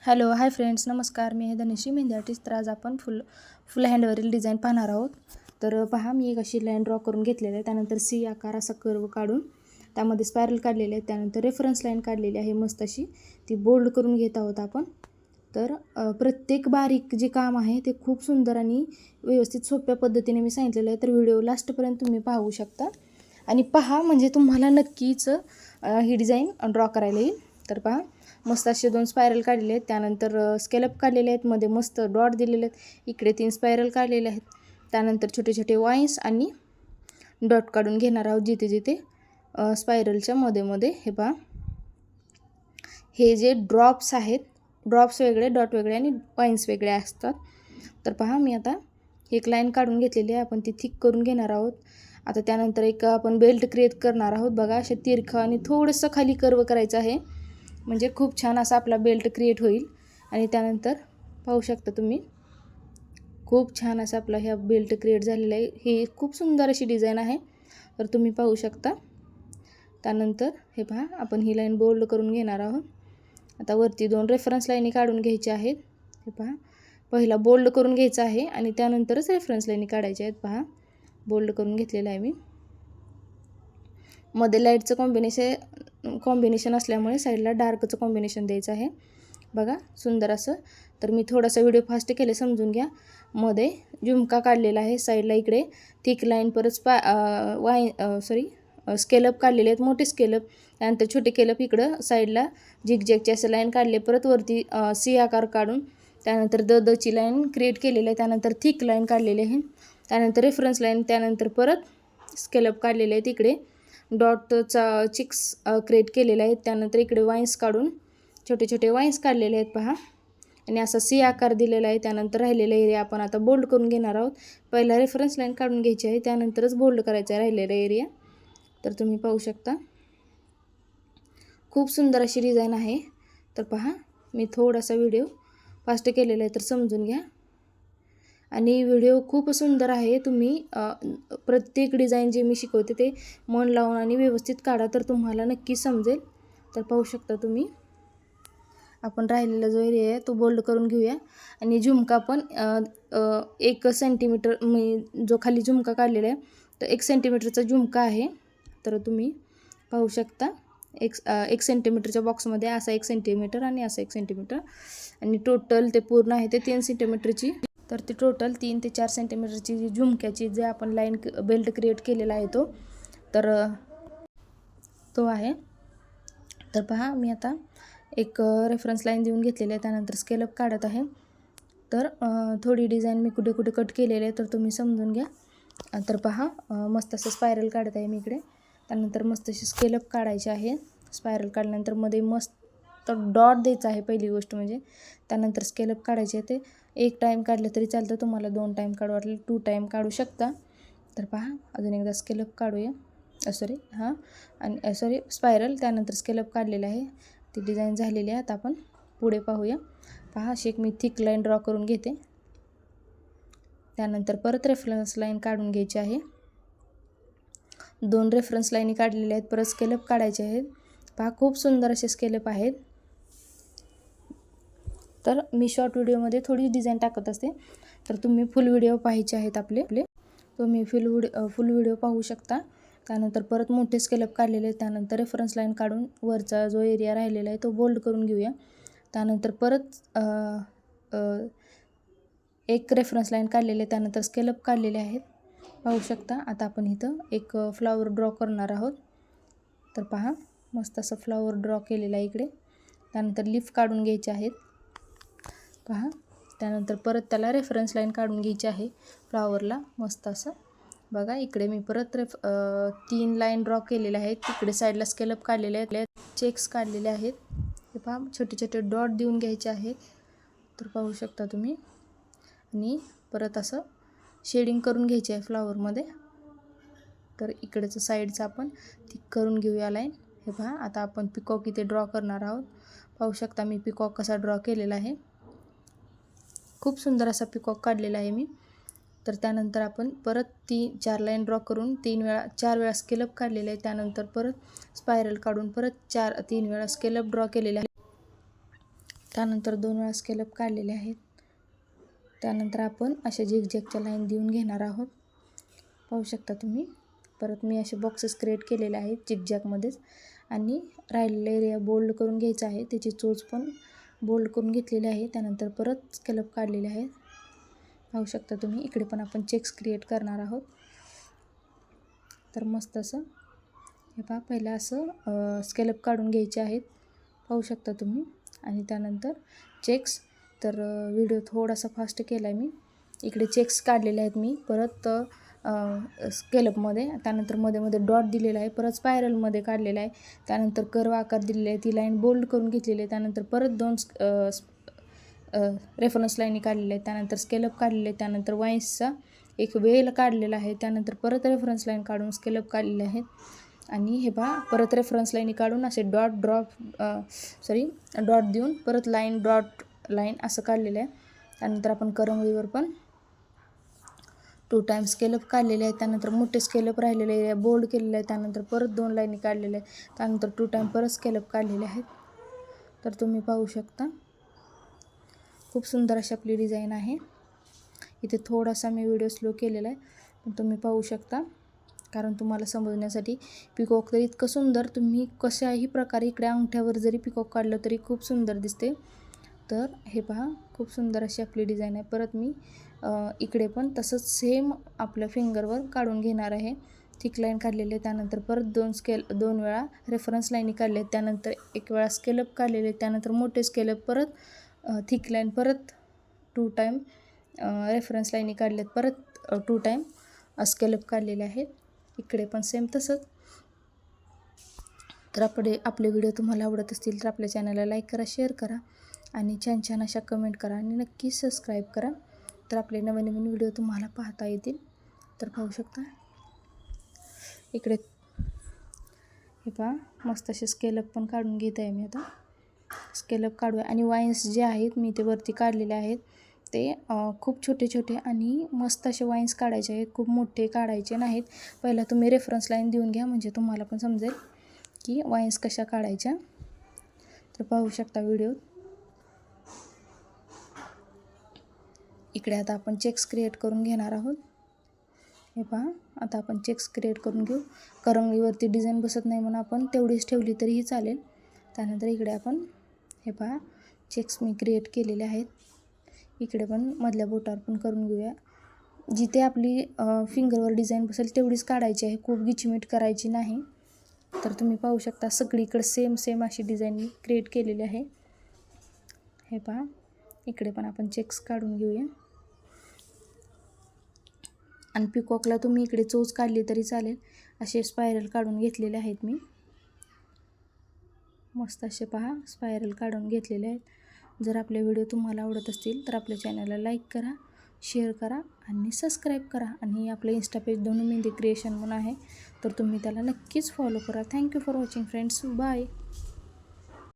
Hello hi friends, नमस्कार. मी आहे Dhanashree mehndi artist. तर आज आपण फुल हँडवरील डिझाईन पाहणार आहोत. तर पहा, मी एक अशी लाईन ड्रॉ करून घेतलेली आहे. त्यानंतर सी आकार असा कर्व काढून त्यामध्ये स्पायरल काढलेले आहे. त्यानंतर रेफरन्स लाईन काढलेली आहे मस्त अशी, ती बोल्ड करून घेत आहोत आपण. तर प्रत्येक बारीक जे काम आहे ते खूप सुंदर आणि व्यवस्थित सोप्या पद्धतीने मी सांगितलेलं आहे. तर व्हिडिओ लास्टपर्यंत तुम्ही पाहू शकता आणि पहा, म्हणजे तुम्हाला नक्कीच ही डिझाईन ड्रॉ करायला येईल. तर पहा, मस्त असे 2 स्पायरल काढलेले आहेत. त्यानंतर स्केलअप काढलेले आहेत, मध्ये मस्त डॉट दिलेले आहेत. इकडे 3 स्पायरल काढलेले आहेत. त्यानंतर छोटे छोटे वाईन्स आणि डॉट काढून घेणार आहोत जिथे जिथे स्पायरलच्या मध्ये. हे पहा, हे जे ड्रॉप्स आहेत, ड्रॉप्स वेगळे, डॉट वेगळे आणि वाईन्स वेगळे असतात. तर पहा, मी आता एक लाईन काढून घेतलेली आहे. आपण ती थिक करून घेणार आहोत. आता त्यानंतर एक आपण बेल्ट क्रिएट करणार आहोत. बघा, अशा तिरखं आणि थोडंसं खाली कर्व करायचं आहे, म्हणजे खूप छान असा आपला बेल्ट क्रिएट होईल. आणि त्यानंतर पाहू शकता तुम्ही, खूप छान असा आपला ह्या बेल्ट क्रिएट झालेला आहे. ही खूप सुंदर अशी डिझाईन आहे, तर तुम्ही पाहू शकता. त्यानंतर हे पहा, आपण ही लाईन बोल्ड करून घेणार आहोत. आता वरती 2 रेफरन्स लाईनी काढून घ्यायच्या आहेत. हे पहा, पहिला बोल्ड करून घ्यायचा आहे आणि त्यानंतरच रेफरन्स लाईनी काढायच्या आहेत. पहा, बोल्ड करून घेतलेलं आहे मी. मध्ये लाईटचं कॉम्बिनेशन असल्यामुळे साईडला डार्कचं कॉम्बिनेशन द्यायचं आहे. बघा, सुंदर असं. तर मी थोडासा व्हिडिओ फास्ट केले, समजून घ्या. मध्ये झुमका काढलेला आहे साईडला, इकडे थिक लाईन, परत स्केलअप काढलेले आहेत, मोठे स्केलअप. त्यानंतर छोटे केलअप इकडं साईडला झिगझॅगचे असे लाईन काढले. परत वरती सी आकार काढून त्यानंतर दची लाईन क्रिएट केलेली आहे. त्यानंतर थिक लाईन काढलेली आहे. त्यानंतर रेफरन्स लाईन, त्यानंतर परत स्केलअप काढलेले आहेत. इकडे डॉटचा चिक्स क्रिएट केलेले आहेत. त्यानंतर इकडे वाईन्स काढून छोटे छोटे वाईन्स काढलेले आहेत पहा, आणि असा सी आकार दिलेला आहे. त्यानंतर राहिलेला एरिया आपण आता बोल्ड करून घेणार आहोत. पहिला रेफरन्स लाईन काढून घ्यायची आहे, त्यानंतरच बोल्ड करायचा आहे राहिलेला एरिया. तर तुम्ही पाहू शकता, खूप सुंदर अशी डिझाईन आहे. तर पहा, मी थोडासा व्हिडिओ फास्ट केलेला आहे, तर समजून घ्या. आणि व्हिडिओ खूप सुंदर आहे. तुम्ही प्रत्येक डिझाईन जे मी शिकवते ते मन लावून आणि व्यवस्थित काढा, तर तुम्हाला नक्की समजेल. तर पाहू शकता तुम्ही, आपण राहिलेला जो एरिया आहे तो बोल्ड करून घेऊया. आणि झुमका पण 1 सेंटीमीटर, मी जो खाली झुमका काढलेला आहे तर 1 सेंटीमीटरचा झुमका आहे. तर तुम्ही पाहू शकता, 1 सेंटीमीटरच्या बॉक्समध्ये असा 1 सेंटीमीटर आणि असा 1 सेंटीमीटर, आणि टोटल ते पूर्ण आहे ते 3 सेंटीमीटरची. तर ती टोटल 3 ते 4 सेंटीमीटरची जी झुमक्याची जे आपण लाईन बेल्ट क्रिएट केलेला आहे तो आहे. तर पहा, मी आता एक रेफरन्स लाईन देऊन घेतलेली आहे. त्यानंतर स्केलअप काढत आहे. तर थोडी डिझाईन मी कुठे कुठे कट केलेले आहे, तर तुम्ही समजून घ्या. तर पहा, मस्त असं स्पायरल काढत आहे मी इकडे. त्यानंतर मस्त अशी स्केलअप काढायचे आहे. स्पायरल काढल्यानंतर मध्ये मस्त डॉट द्यायचा आहे पहिली गोष्ट म्हणजे. त्यानंतर स्केलअप काढायचे आहे. ते 1 टाईम काढलं तरी चालतं, तुम्हाला 2 टाईम काढू वाटलं 2 टाईम काढू शकता. तर पहा, अजून एकदा स्केलअप काढूया. स्पायरल, त्यानंतर स्केलअप काढलेलं आहे. ती डिझाईन झालेली आहे. आता आपण पुढे पाहूया. पहा, अशी एक मी थिक लाईन ड्रॉ करून घेते. त्यानंतर परत रेफरन्स लाईन काढून घ्यायची आहे. 2 रेफरन्स लाईनी काढलेल्या आहेत. परत स्केलअप काढायचे आहेत. पहा, खूप सुंदर असे स्केलअप आहेत. तर मी शॉर्ट व्हिडिओमध्ये थोडी डिझाईन टाकत असते, तर तुम्ही फुल व्हिडिओ पाहायचे आहेत आपले. तुम्ही फुल व्हिडिओ पाहू शकता. त्यानंतर परत मोठे स्केलअप काढलेले आहेत. त्यानंतर रेफरन्स लाईन काढून वरचा जो एरिया राहिलेला आहे तो बोल्ड करून घेऊया. त्यानंतर परत 1 रेफरन्स लाईन काढलेले आहे. त्यानंतर स्केलअप काढलेले आहेत, पाहू शकता. आता आपण इथं एक फ्लावर ड्रॉ करणार आहोत. तर पहा, मस्त असं फ्लावर ड्रॉ केलेला आहे इकडे. त्यानंतर लीफ काढून घ्यायचे आहेत पहा. त्यानंतर परत त्याला रेफरन्स लाईन काढून घ्यायची आहे फ्लावरला, मस्त असं. बघा, इकडे मी परत 3 लाईन ड्रॉ केलेल्या आहेत. तिकडे साईडला स्केलअप काढलेले आहेत, चेक्स काढलेले आहेत. हे पहा, छोटे छोटे डॉट देऊन घ्यायचे आहेत. तर पाहू शकता तुम्ही. आणि परत असं शेडिंग करून घ्यायची आहे फ्लावरमध्ये. तर इकडचं साईडचं आपण थिक करून घेऊया लाईन. हे पहा, आता आपण पिकॉक इथे ड्रॉ करणार आहोत. पाहू शकता मी पिकॉक कसा ड्रॉ केलेला आहे. खूप सुंदर असा पिकॉक काढलेला आहे मी. तर त्यानंतर आपण परत 4 लाईन ड्रॉ करून 4 वेळा स्केलअप काढलेले आहे. त्यानंतर परत स्पायरल काढून परत 3 वेळा स्केलअप ड्रॉ केलेले आहे. त्यानंतर 2 वेळा स्केलअप काढलेले आहेत. त्यानंतर आपण अशा झिगझॅगच्या लाईन देऊन घेणार आहोत. पाहू शकता तुम्ही. परत मी असे बॉक्सेस क्रिएट केलेले आहेत झिगझॅगमध्येच आणि राहिलेला एरिया बोल्ड करून घ्यायचा आहे. त्याची चोच पण बोल्ड करून घेतलेली आहे. त्यानंतर परत स्केलअप काढलेले आहेत. पाहू शकता तुम्ही. इकडे पण आपण चेक्स क्रिएट करणार आहोत. तर मस्त असं हे पहा, पहिलं असं स्केलअप काढून घ्यायचे आहेत. पाहू शकता तुम्ही. आणि त्यानंतर चेक्स. तर व्हिडिओ थोडासा फास्ट केला आहे मी. इकडे चेक्स काढलेले आहेत मी. परत स्केलअपमध्ये, त्यानंतर मध्ये डॉट दिलेला आहे. परत स्पायरलमध्ये काढलेला आहे. त्यानंतर कर्व आकार दिलेला आहे. ती लाईन बोल्ड करून घेतलेली आहे. त्यानंतर परत 2 रेफरन्स लाईनी काढलेल्या आहेत. त्यानंतर स्केलअप काढलेले आहे. त्यानंतर वाईन्सचा एक वेल काढलेला आहे. त्यानंतर परत रेफरन्स लाईन काढून स्केलअप काढलेले आहेत. आणि हे पहा, परत रेफरन्स लाईनी काढून असे डॉट देऊन परत लाईन डॉट लाईन असं काढलेलं आहे. त्यानंतर आपण करंगळीवर पण 2 टाइम्स स्केलअप काढलेले आहे. त्यानंतर मोठे स्केलअप राहिलेले आहे, बोल्ड केलेले आहे. त्यानंतर परत 2 लाईनी काढलेल्या आहेत. त्यानंतर 2 टाइम परत स्केलअप काढलेले आहेत. तर तुम्ही पाहू शकता. खूप सुंदर अशी आपली डिझाईन आहे. इथे थोडासा मी व्हिडिओ स्लो केलेला आहे, पण तुम्ही पाहू शकता. कारण तुम्हाला समजण्यासाठी. पिकॉक तर इतकं सुंदर, तुम्ही कशाही प्रकारे इकडे अंगठ्यावर जरी पिकॉक काढलं तरी खूप सुंदर दिसते. तर हे पहा, खूप सुंदर अशी आपली डिझाईन आहे. परत मी इकडे पण तसंच सेम आपल्या फिंगरवर काढून घेणार आहे. थिक लाईन काढलेली आहे. त्यानंतर परत 2 वेळा रेफरन्स लाईनी काढले आहेत. त्यानंतर 1 वेळा स्केलअप काढलेले आहेत. त्यानंतर मोठे स्केलअप, परत थिक लाईन, परत 2 टाइम रेफरन्स लाईनी काढले आहेत. परत 2 टाइम स्केलअप काढलेले आहेत. इकडे पण सेम तसंच. तर आपले व्हिडिओ तुम्हाला आवडत असतील तर आपल्या चॅनलला लाईक करा, शेअर करा आणि छान अशा कमेंट करा आणि नक्की सबस्क्राईब करा. तर आपले नवीन व्हिडिओ तुम्हाला पाहता येतील. तर पाहू शकता. इकडे हे पहा, मस्त असे स्केलअप पण काढून घेत आहे मी आता. स्केलअप काढूया. आणि वाईन्स जे आहेत मी ते वरती काढलेले आहेत. ते खूप छोटे आणि मस्त असे वाईन्स काढायचे आहेत. खूप मोठे काढायचे नाहीत. पहिला तुम्ही रेफरन्स लाईन देऊन घ्या, म्हणजे तुम्हाला पण समजेल की वाईन्स कशा काढायच्या. तर पाहू शकता व्हिडिओ. इकडे आता आपण चेक्स क्रिएट करून घेणार आहोत. हे पहा, आता आपण चेक्स क्रिएट करून घेऊ. करंगळीवरती डिझाईन बसत नाही म्हणून आपण तेवढीच ठेवली तरीही चालेल. त्यानंतर इकडे आपण हे पहा, चेक्स मी क्रिएट केलेले आहेत. इकडे पण मधल्या बोटावर पण करून घेऊया. जिथे आपली फिंगरवर डिझाईन बसेल तेवढीच काढायची आहे. खूप गिचमीट करायची नाही. तर तुम्ही पाहू शकता सगळीकडे सेम अशी डिझाईन मी क्रिएट केलेली आहे. हे पहा, इकडे पण आपण चेक्स काढून घेऊया. आणि पिकॉकला तुम्ही इकडे चोच काढली तरी चालेल. असे स्पायरल काढून घेतलेले आहेत मी. मस्त असे पहा, स्पायरल काढून घेतलेले आहेत. जर आपले व्हिडिओ तुम्हाला आवडत असतील तर आपल्या चॅनलला लाईक करा, शेअर करा आणि सबस्क्राईब करा. आणि आपलं insta page Dhanu Mehndi creation म्हणून आहे, तर तुम्ही त्याला नक्कीच फॉलो करा. Thank you for watching friends. Bye.